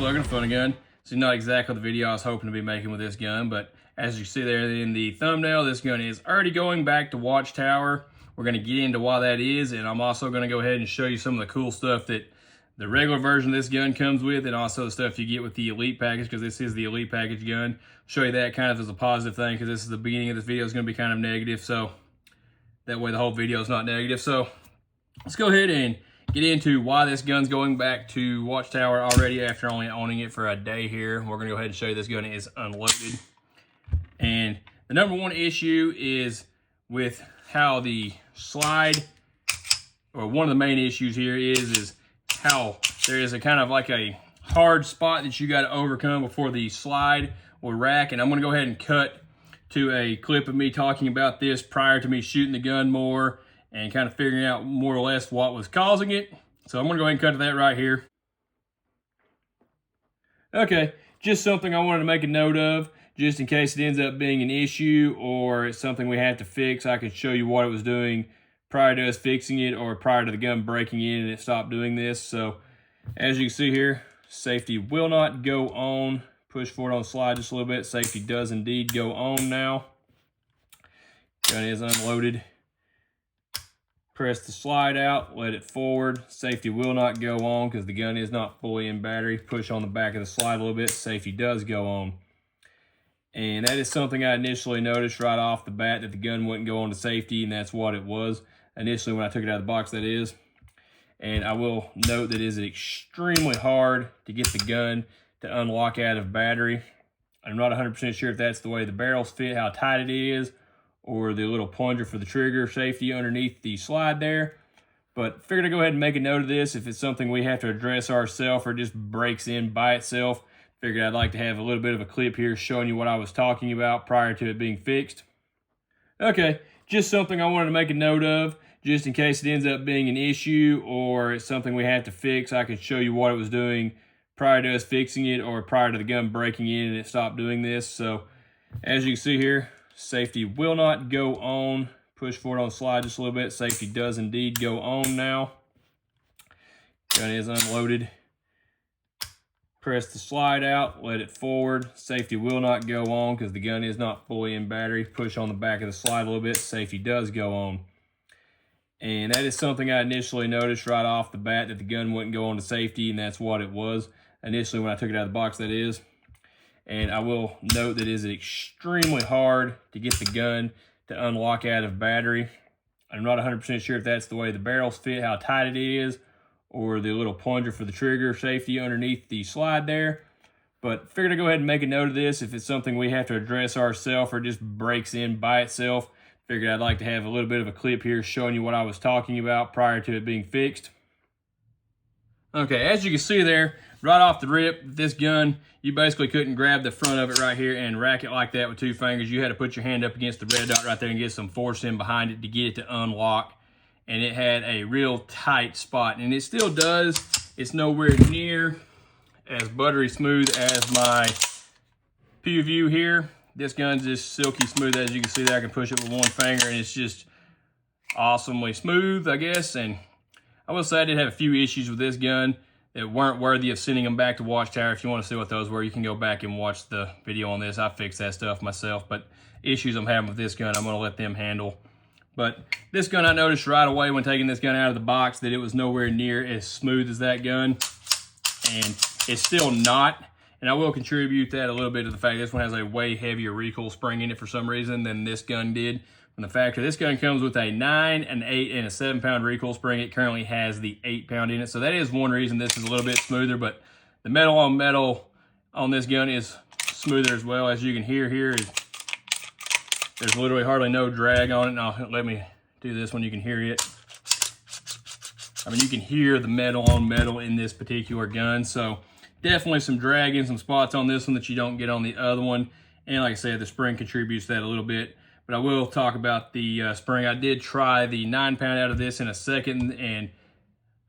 welcome to Fun&Gun. This is not exactly the video I was hoping to be making with this gun, but as you see there in the thumbnail, this gun is already going back to Watchtower. We're going to get into why that is, and I'm also going to go ahead and show you some of the cool stuff that the regular version of this gun comes with, and also the stuff you get with the Elite package, because this is the Elite package gun. Show you that kind of as a positive thing, because this is the beginning of this video is going to be kind of negative, so that way the whole video is not negative. So let's go ahead and get into why this gun's going back to Watchtower already after only owning it for a day here. We're going to go ahead and show you this gun is unloaded. And the number one issue is with how the slide, or one of the main issues here is how there is a kind of like a hard spot that you got to overcome before the slide will rack. And I'm going to go ahead and cut to a clip of me talking about this prior to me shooting the gun more and kind of figuring out more or less what was causing it. So I'm going to go ahead and cut to that right here. Okay, just something I wanted to make a note of, just in case it ends up being an issue or it's something we have to fix. I can show you what it was doing prior to us fixing it, or prior to the gun breaking in and it stopped doing this. So as you can see here, safety will not go on. Push forward on the slide just a little bit. Safety does indeed go on now. Gun is unloaded. Press the slide out, let it forward. Safety will not go on because the gun is not fully in battery. Push on the back of the slide a little bit, safety does go on. And that is something I initially noticed right off the bat, that the gun wouldn't go on to safety, and that's what it was initially when I took it out of the box, that is. And I will note that it is extremely hard to get the gun to unlock out of battery. I'm not 100% sure if that's the way the barrels fit, how tight it is, or the little plunger for the trigger safety underneath the slide there. But figured I'd go ahead and make a note of this if it's something we have to address ourselves or just breaks in by itself. Figured I'd like to have a little bit of a clip here showing you what I was talking about prior to it being fixed. Okay, just something I wanted to make a note of, just in case it ends up being an issue or it's something we have to fix. I can show you what it was doing prior to us fixing it, or prior to the gun breaking in and it stopped doing this. So as you can see here, safety will not go on. Push forward on the slide just a little bit. Safety does indeed go on now. Gun is unloaded. Press the slide out, let it forward. Safety will not go on because the gun is not fully in battery. Push on the back of the slide a little bit. Safety does go on. And that is something I initially noticed right off the bat, that the gun wouldn't go on to safety, and that's what it was initially when I took it out of the box, that is. And I will note that it is extremely hard to get the gun to unlock out of battery. I'm not 100% sure if that's the way the barrels fit, how tight it is, or the little plunger for the trigger safety underneath the slide there. But figured I'd go ahead and make a note of this if it's something we have to address ourselves or just breaks in by itself. Figured I'd like to have a little bit of a clip here showing you what I was talking about prior to it being fixed. Okay, as you can see there, right off the rip, this gun, you basically couldn't grab the front of it right here and rack it like that with two fingers. You had to put your hand up against the red dot right there and get some force in behind it to get it to unlock. And it had a real tight spot, and it still does. It's nowhere near as buttery smooth as my Pew View here. This gun's just silky smooth. As you can see there, I can push it with one finger, and it's just awesomely smooth, I guess. And I will say I did have a few issues with this gun that weren't worthy of sending them back to Watchtower. If you want to see what those were, you can go back and watch the video on this. I fixed that stuff myself, but issues I'm having with this gun, I'm going to let them handle. But this gun, I noticed right away when taking this gun out of the box that it was nowhere near as smooth as that gun, and it's still not. And I will contribute that a little bit to the fact this one has a way heavier recoil spring in it for some reason than this gun did. From the factory, this gun comes with a 9, an 8, and a 7-pound recoil spring. It currently has the 8-pound in it, so that is one reason this is a little bit smoother. But the metal on metal on this gun is smoother as well. As you can hear here, there's literally hardly no drag on it. Now let me do this one. You can hear it. I mean, you can hear the metal on metal in this particular gun. So definitely some drag in some spots on this one that you don't get on the other one. And like I said, the spring contributes to that a little bit. But I will talk about the spring. I did try the 9-pound out of this in a second,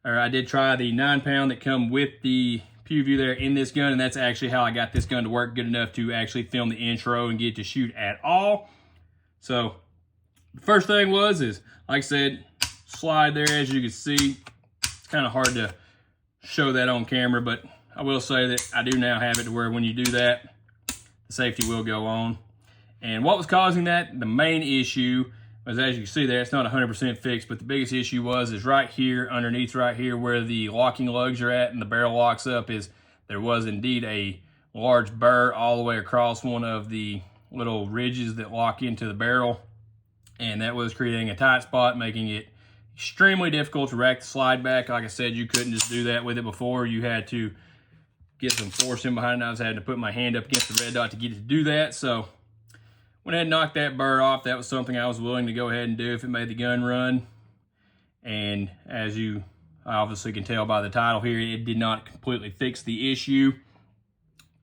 or I did try the 9-pound that come with the Pew View there in this gun, and that's actually how I got this gun to work good enough to actually film the intro and get to shoot at all. So the first thing is, like I said, slide there. As you can see, it's kind of hard to show that on camera, but I will say that I do now have it to where when you do that, the safety will go on. And what was causing that? The main issue was, as you can see there, it's not 100% fixed, but the biggest issue is right here, underneath right here where the locking lugs are at and the barrel locks up, is there was indeed a large burr all the way across one of the little ridges that lock into the barrel. And that was creating a tight spot, making it extremely difficult to rack the slide back. Like I said, you couldn't just do that with it before. You had to get some force in behind it. I was having to put my hand up against the red dot to get it to do that. So went ahead and knocked that burr off. That was something I was willing to go ahead and do if it made the gun run. And as you obviously can tell by the title here, it did not completely fix the issue.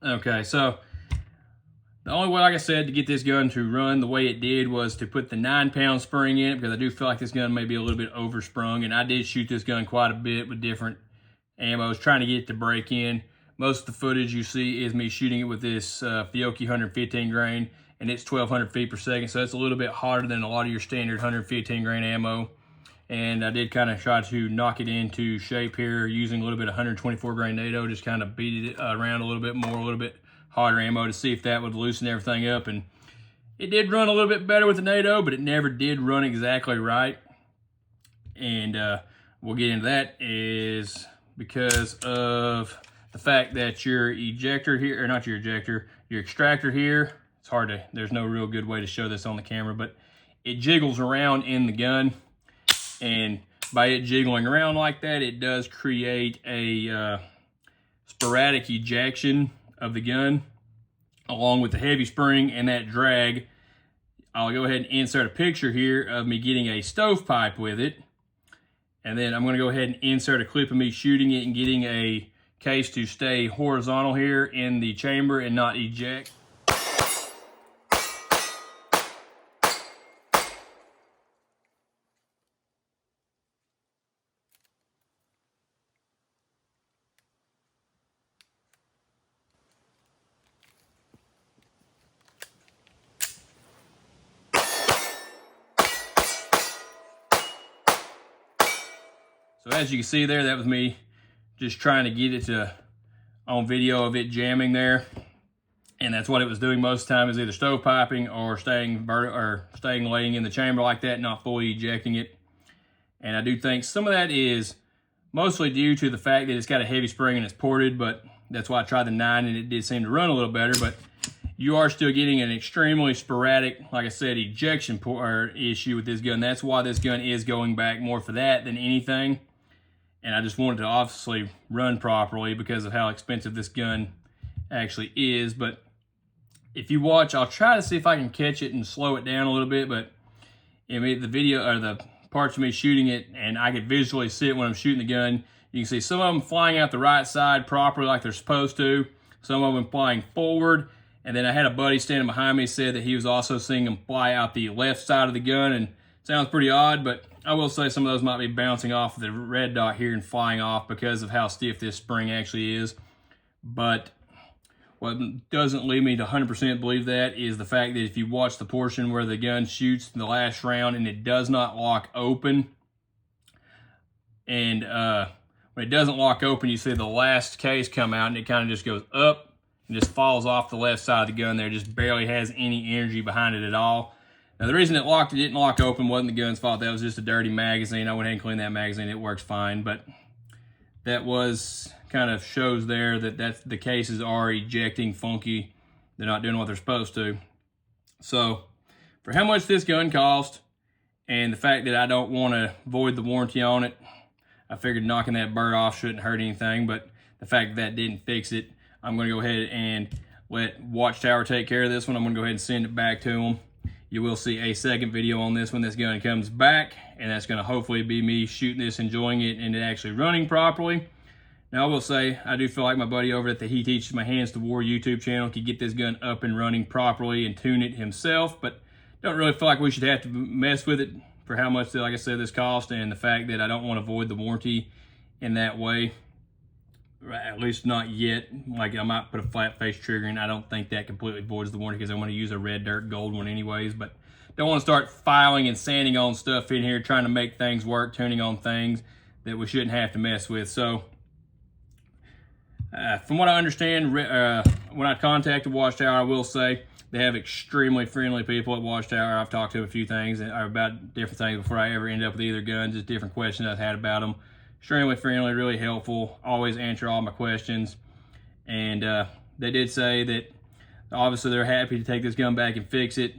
Okay, so the only way, like I said, to get this gun to run the way it did was to put the 9-pound spring in it, because I do feel like this gun may be a little bit oversprung, and I did shoot this gun quite a bit with different ammos, trying to get it to break in. Most of the footage you see is me shooting it with this Fiocchi 115 grain, and it's 1200 feet per second, so it's a little bit hotter than a lot of your standard 115 grain ammo. And I did kind of try to knock it into shape here using a little bit of 124 grain NATO, just kind of beat it around a little bit more, a little bit hotter ammo to see if that would loosen everything up. And it did run a little bit better with the NATO, but it never did run exactly right. And we'll get into that, is because of the fact that your ejector here, or not your ejector, your extractor here, it's hard to, there's no real good way to show this on the camera, but it jiggles around in the gun. And by it jiggling around like that, it does create a sporadic ejection of the gun, along with the heavy spring and that drag. I'll go ahead and insert a picture here of me getting a stovepipe with it. And then I'm going to go ahead and insert a clip of me shooting it and getting a case to stay horizontal here in the chamber and not eject. So as you can see there, that was me just trying to get it to on video of it jamming there. And that's what it was doing most of the time, is either stovepiping or staying laying in the chamber like that, not fully ejecting it. And I do think some of that is mostly due to the fact that it's got a heavy spring and it's ported, but that's why I tried the 9 and it did seem to run a little better. But you are still getting an extremely sporadic, like I said, ejection issue with this gun. That's why this gun is going back more for that than anything. And I just wanted to obviously run properly because of how expensive this gun actually is. But if you watch, I'll try to see if I can catch it and slow it down a little bit. But I mean, the video, or the parts of me shooting it, and I could visually see it when I'm shooting the gun. You can see some of them flying out the right side properly like they're supposed to. Some of them flying forward. And then I had a buddy standing behind me said that he was also seeing them fly out the left side of the gun. And it sounds pretty odd, but I will say some of those might be bouncing off the red dot here and flying off because of how stiff this spring actually is. But what doesn't lead me to 100% believe that is the fact that if you watch the portion where the gun shoots the last round and it does not lock open, and when it doesn't lock open, you see the last case come out and it kind of just goes up and just falls off the left side of the gun there. Just barely has any energy behind it at all. Now, the reason it didn't lock open wasn't the gun's fault. That was just a dirty magazine. I went ahead and cleaned that magazine. It works fine. But that was kind of shows there that the cases are ejecting funky. They're not doing what they're supposed to. So, for how much this gun cost and the fact that I don't want to void the warranty on it, I figured knocking that burr off shouldn't hurt anything. But the fact that didn't fix it, I'm going to go ahead and let Watchtower take care of this one. I'm going to go ahead and send it back to them. You will see a second video on this when this gun comes back, and that's going to hopefully be me shooting this, enjoying it, and it actually running properly. Now, I will say, I do feel like my buddy over at the He Teaches My Hands to War YouTube channel could get this gun up and running properly and tune it himself, but don't really feel like we should have to mess with it for how much, like I said, this cost, and the fact that I don't want to void the warranty in that way. At least not yet. Like, I might put a flat face trigger in. I don't think that completely voids the warranty because I want to use a red dirt gold one anyways. But don't want to start filing and sanding on stuff in here, trying to make things work, tuning on things that we shouldn't have to mess with. So From what I understand, when I contacted Watchtower, I will say they have extremely friendly people at Watchtower. I've talked to them a few things about different things before I ever end up with either gun, just different questions I've had about them. Extremely friendly, really helpful, always answer all my questions. And they did say that obviously they're happy to take this gun back and fix it.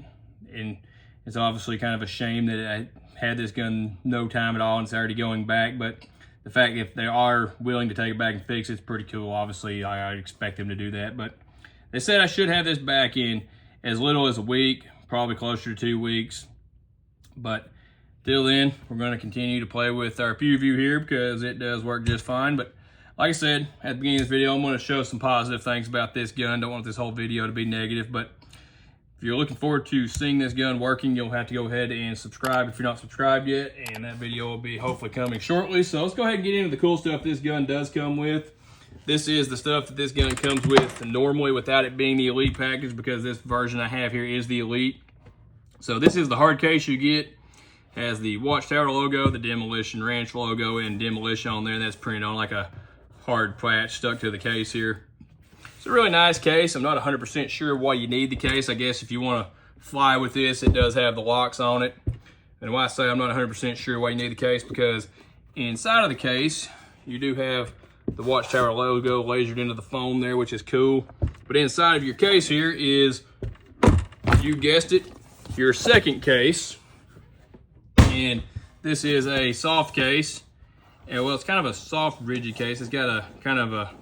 And it's obviously kind of a shame that I had this gun no time at all and it's already going back. But the fact that they are willing to take it back and fix it's pretty cool. Obviously, I expect them to do that. But they said I should have this back in as little as a week, probably closer to 2 weeks. But till then, we're going to continue to play with our pew view here because it does work just fine. But like I said at the beginning of this video, I'm going to show some positive things about this gun. Don't want this whole video to be negative, but if you're looking forward to seeing this gun working, you'll have to go ahead and subscribe if you're not subscribed yet, and that video will be hopefully coming shortly. So let's go ahead and get into the cool stuff this gun does come with. This is the stuff that this gun comes with normally without it being the Elite package, because this version I have here is the Elite. So this is the hard case you get. Has the Watchtower logo, the Demolition Ranch logo, and Demolition on there. That's printed on like a hard patch stuck to the case here. It's a really nice case. I'm not 100% sure why you need the case. I guess if you want to fly with this, it does have the locks on it. And why I say I'm not 100% sure why you need the case, because inside of the case, you do have the Watchtower logo lasered into the foam there, which is cool. But inside of your case here is, you guessed it, your second case. And this is a soft case. And well, it's kind of a soft, rigid case. It's got a kind of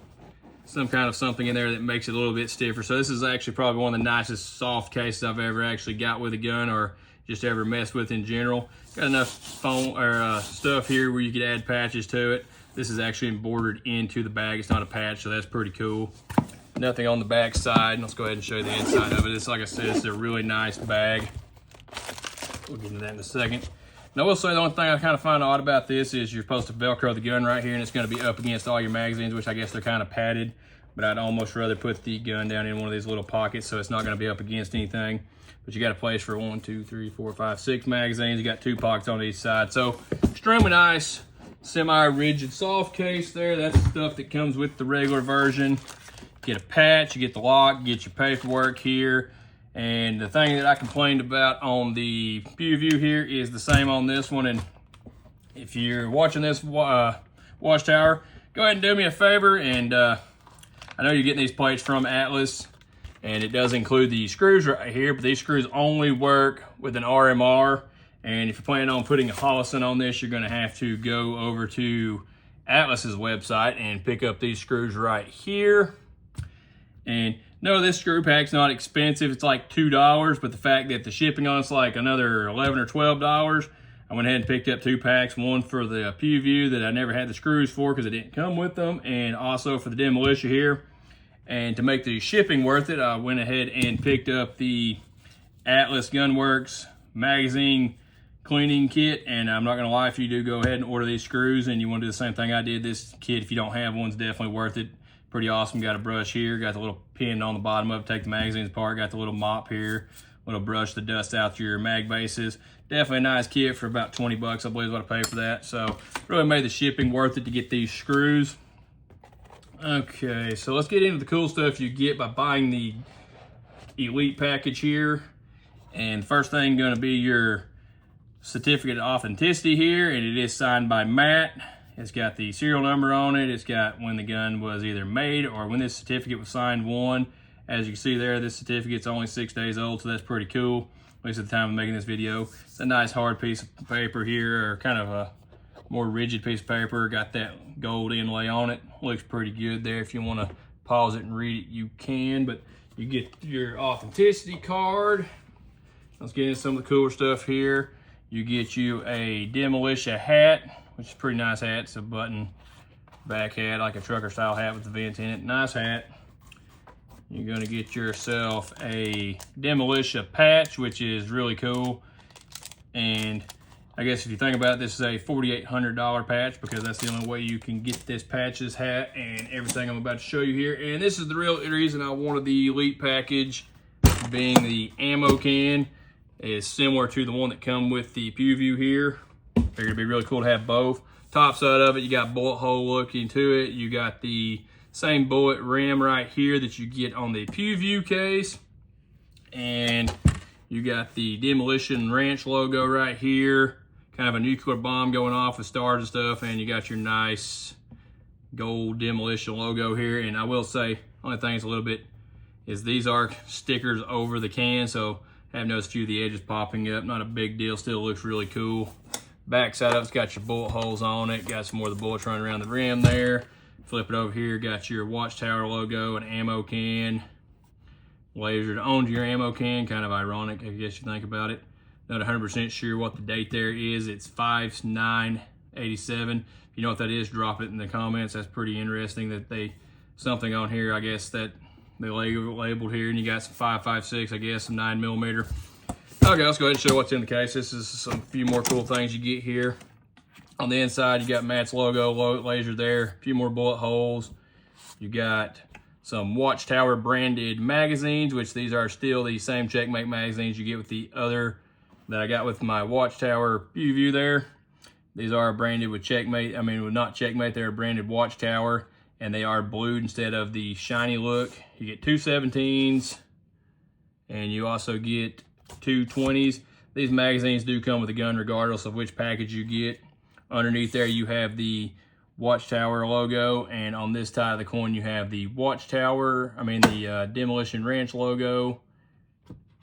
some kind of something in there that makes it a little bit stiffer. So this is actually probably one of the nicest soft cases I've ever actually got with a gun, or just ever messed with in general. Got enough foam or stuff here where you could add patches to it. This is actually embroidered into the bag. It's not a patch, so that's pretty cool. Nothing on the back side. Let's go ahead and show you the inside of it. It's, like I said, it's a really nice bag. We'll get into that in a second. Now, I will say the only thing I kind of find odd about this is you're supposed to Velcro the gun right here, and it's going to be up against all your magazines, which I guess they're kind of padded. But I'd almost rather put the gun down in one of these little pockets so it's not going to be up against anything. But you got a place for 1, 2, 3, 4, 5, 6 magazines. You got 2 pockets on each side. So extremely nice, semi-rigid soft case there. That's the stuff that comes with the regular version. Get a patch, you get the lock, get your paperwork here. And the thing that I complained about on the pew view here is the same on this one. And if you're watching this Watchtower, go ahead and do me a favor. And I know you're getting these plates from Atlas, and it does include the screws right here, but these screws only work with an RMR. And if you're planning on putting a Holliston on this, you're gonna have to go over to Atlas's website and pick up these screws right here. And no, this screw pack's not expensive. It's like $2, but the fact that the shipping on it's like another $11 or $12, I went ahead and picked up 2 packs, one for the pew view that I never had the screws for because it didn't come with them, and also for the Demolitia here. And to make the shipping worth it, I went ahead and picked up the Atlas Gunworks magazine cleaning kit. And I'm not gonna lie, if you do go ahead and order these screws and you wanna do the same thing I did, this kit, if you don't have one, is definitely worth it. Pretty awesome. Got a brush here, got the little pin on the bottom of it, take the magazines apart, got the little mop here, little brush to dust out your mag bases. Definitely a nice kit for about 20 bucks, I believe is what I paid for that. So really made the shipping worth it to get these screws. Okay, so let's get into the cool stuff you get by buying the Elite package here. And the first thing gonna be your certificate of authenticity here, and it is signed by Matt. It's got the serial number on it. It's got when the gun was either made or when this certificate was signed won. As you can see there, this certificate's only 6 days old, so that's pretty cool, at least at the time of making this video. It's a nice hard piece of paper here, or kind of a more rigid piece of paper. Got that gold inlay on it. Looks pretty good there. If you want to pause it and read it, you can, but you get your authenticity card. Let's get into some of the cooler stuff here. You get you a Demolitia hat, which is a pretty nice hat. It's a button back hat, like a trucker style hat with the vent in it. Nice hat. You're gonna get yourself a Demolitia patch, which is really cool. And I guess if you think about it, this is a $4,800 patch, because that's the only way you can get this patch, this hat, and everything I'm about to show you here. And this is the real reason I wanted the Elite package, being the ammo can is similar to the one that come with the pew view here. Figured it'd be really cool to have both. Top side of it, you got bullet hole looking to it. You got the Same bullet rim right here that you get on the PewView case. And you got the Demolition Ranch logo right here. Kind of a nuclear bomb going off with stars and stuff. And you got your nice gold Demolition logo here. And I will say, only thing is a little bit is these are stickers over the can. So I have noticed a few of the edges popping up. Not a big deal, still looks really cool. Back side of it's got your bullet holes on it. Got some more of the bullets running around the rim there. Flip it over here, got your Watchtower logo, an ammo can, lasered onto your ammo can. Kind of ironic, I guess you think about it. Not 100% sure what the date there is. It's 5/9/87. If you know what that is, drop it in the comments. That's pretty interesting that they, something on here, I guess, that they labeled here. And you got some 5.56, I guess, some 9mm. Okay, let's go ahead and show what's in the case. This is some few more cool things you get here. On the inside, you got Matt's logo laser there, a few more bullet holes. You got some Watchtower branded magazines, which these are still the same Checkmate magazines you get with the other that I got with my Watchtower PewView there. These are branded with Checkmate. I mean, with not Checkmate, they're branded Watchtower, and they are blued instead of the shiny look. You get 2 17s, and you also get 2 20s. These magazines do come with a gun regardless of which package you get. Underneath there you have the Watchtower logo, and on this side of the coin you have the the Demolition Ranch logo,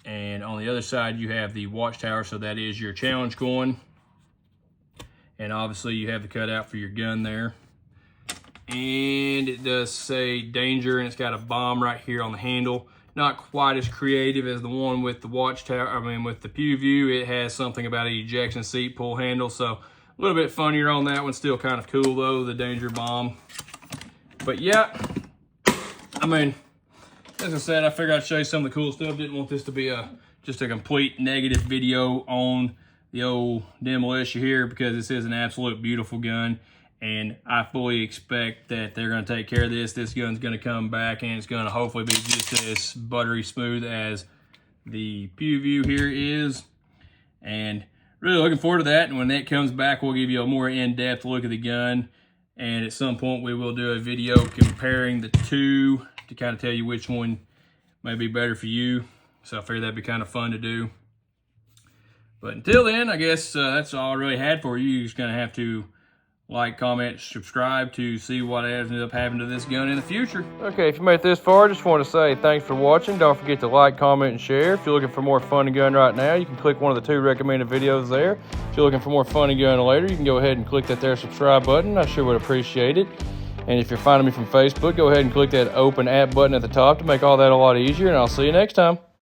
and on the other side you have the Watchtower, so that is your challenge coin. And obviously you have the cutout for your gun there. And it does say danger, and it's got a bomb right here on the handle. Not quite as creative as the one with the Watchtower, with the PewView. It has something about an ejection seat pull handle, so a little bit funnier on that one. Still kind of cool though, the danger bomb. But yeah, as I said, I figured I'd show you some of the cool stuff. Didn't want this to be just a complete negative video on the old Demolitia here, because this is an absolute beautiful gun. And I fully expect that they're going to take care of this. This gun's going to come back, and it's going to hopefully be just as buttery smooth as the PewView here is. And really looking forward to that. And when that comes back, we'll give you a more in-depth look at the gun. And at some point, we will do a video comparing the two to kind of tell you which one may be better for you. So I figured that'd be kind of fun to do. But until then, I guess that's all I really had for you. You're just going to have to like, comment, subscribe to see what ends up happening to this gun in the future. Okay, if you made it this far, I just want to say thanks for watching. Don't forget to like, comment, and share. If you're looking for more Fun&Gun right now, you can click one of the 2 recommended videos there. If you're looking for more Fun&Gun later, you can go ahead and click that there subscribe button. I sure would appreciate it. And if you're finding me from Facebook, go ahead and click that open app button at the top to make all that a lot easier, and I'll see you next time.